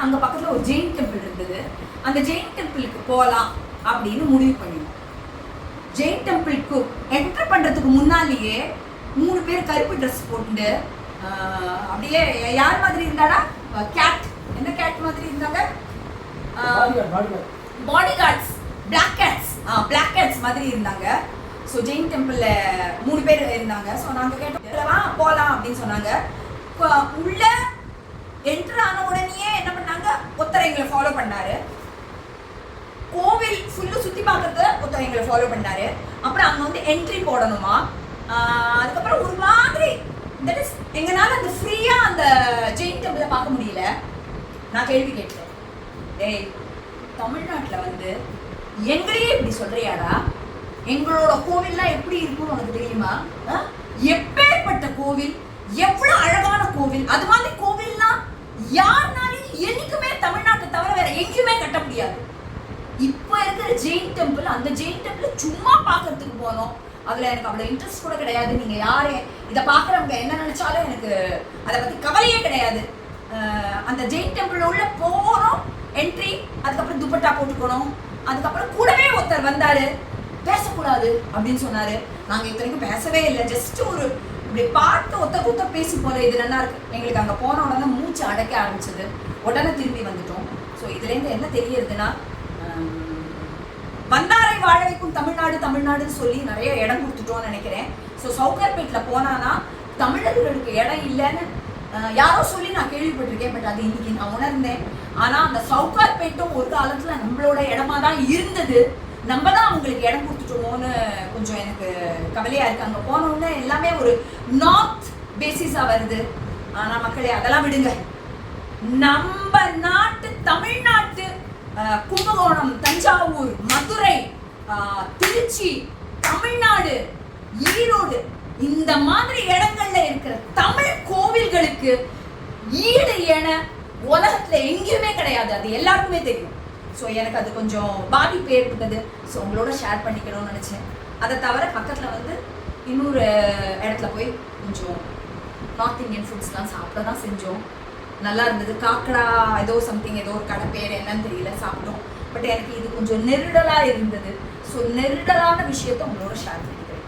அங்க பக்கத்துல ஒரு ஜெயின் டெம்பிள் இருந்தது. அந்த ஜெயின் டெம்பிளுக்கு போகலாம் அப்படின்னு முடிவு பண்ணினோம். ஜெயின் டெம்பிளுக்கு என்டர் பண்றதுக்கு முன்னாலேயே 3 பேர் கருப்பு ட்ரெஸ் போட்டு அப்படியே யார் மாதிரி இருந்தாடா, கேட், என்ன கேட் மாதிரி இருந்தாங்க, பாடி கார்ட்ஸ், பிளாக் கேட்ஸ் மாதிரி இருந்தாங்க. ஸோ ஜெயின் டெம்பிள்ல 3 பேர் இருந்தாங்க. ஸோ நாங்கள் கேட்டோம் போகலாம் அப்படின்னு சொன்னாங்க. உள்ள என்டர் ஆன உடனேயே என்ன பண்ணாங்க, ஒருத்தர் எங்களை ஃபாலோ பண்ணாரு. கோவில் ஃபுல்லு சுற்றி பார்க்கறது ஒருத்தர் எங்களை ஃபாலோ பண்ணாரு. அப்புறம் அங்கே வந்து என்ட்ரி போடணுமா. அதுக்கப்புறம் ஒரு மாதிரி தட் இஸ் எங்களால் அந்த ஃப்ரீயாக அந்த ஜெயின் டெம்பிளை பார்க்க முடியல. நான் கேள்வி கேட்டேன், டேய் தமிழ்நாட்டில் வந்து எங்களையே இப்படி சொல்றியாடா, எங்களோட கோவில்லாம் எப்படி இருக்கும்னு உனக்கு தெரியுமா? எப்பேற்பட்ட கோவில், எவ்வளவு அழகான கோவில். அது மாதிரி கோவில்லாம் யாருனாலையும் என்னைக்குமே தமிழ்நாட்டை தவிர வேற எங்கேயுமே கட்ட முடியாது. இப்ப இருக்கிற ஜெயின் டெம்பிள், அந்த ஜெயின் டெம்பிள் சும்மா பார்க்கறதுக்கு போனோம். அதுல எனக்கு அவ்வளவு இன்ட்ரெஸ்ட் கூட கிடையாது. நீங்க யாரு இதை பாக்குறவங்க என்ன நினைச்சாலும் எனக்கு அதை பத்தி கவலையே கிடையாது. அந்த ஜெயின் டெம்பிள் உள்ள போறோம், என்ட்ரி, அதுக்கப்புறம் துப்பட்டா போட்டுக்கணும். அதுக்கப்புறம் கூடவே ஒருத்தர் வந்தாரு, பேசக்கூடாது அப்படின்னு சொன்னாரு. நாங்க இத்தனைக்கும் பேசவே இல்லை, ஜஸ்ட் ஒரு இப்படி பாட்டு ஒத்த பேசி போல இது நல்லா இருக்கு. எங்களுக்கு அங்க போன உடனே மூச்சு அடைக்க ஆரம்பிச்சது. உடனே திரும்பி வந்துட்டோம். ஸோ இதுல இருந்து என்ன தெரியுதுன்னா, வந்தாரை வாழ வைக்கும் தமிழ்நாடு தமிழ்நாடுன்னு சொல்லி நிறைய இடம் கொடுத்துட்டோம்னு நினைக்கிறேன். ஸோ சவுகார்பேட்ல போனானா தமிழர்களுக்கு இடம் இல்லைன்னு யாரோ சொல்லி நான் கேள்விப்பட்டிருக்கேன். பட் அது இன்னைக்கு நான் உணர்ந்தேன். ஆனா அந்த சவுகார்பேட்டும் ஒரு காலத்துல நம்மளோட இடமா தான் இருந்தது. நம்ம தான் அவங்களுக்கு இடம் கொடுத்துட்டோமோன்னு கொஞ்சம் எனக்கு கவலையா இருக்கு. அங்க போனோம்னா எல்லாமே ஒரு நார்த் பேசிஸா வருது. ஆனா மக்களே அதெல்லாம் விடுங்க. நம்ம நாட்டு தமிழ்நாட்டு கும்பகோணம், தஞ்சாவூர், மதுரை, திருச்சி, தமிழ்நாடு, ஈரோடு, இந்த மாதிரி இடங்கள்ல இருக்கிற தமிழ் கோவில்களுக்கு ஈடு என உலகத்துல எங்கேயுமே கிடையாது. அது எல்லாருக்குமே தெரியும். ஸோ எனக்கு அது கொஞ்சம் பாதிப்பு ஏற்பட்டது. ஸோ உங்களோட ஷேர் பண்ணிக்கணும்னு நினச்சேன். அதை தவிர பக்கத்தில் வந்து இன்னொரு இடத்துல போய் கொஞ்சம் நார்த் இந்தியன் ஃபுட்ஸ்லாம் சாப்பிட தான் செஞ்சோம். நல்லா இருந்தது. காக்கடா ஏதோ சம்திங், ஏதோ ஒரு கடை பேர் என்னன்னு தெரியல, சாப்பிட்டோம். பட் எனக்கு இது கொஞ்சம் நெருடலாக இருந்தது. ஸோ நெருடலான விஷயத்த உங்களோட ஷேர் பண்ணிக்கிறேன்.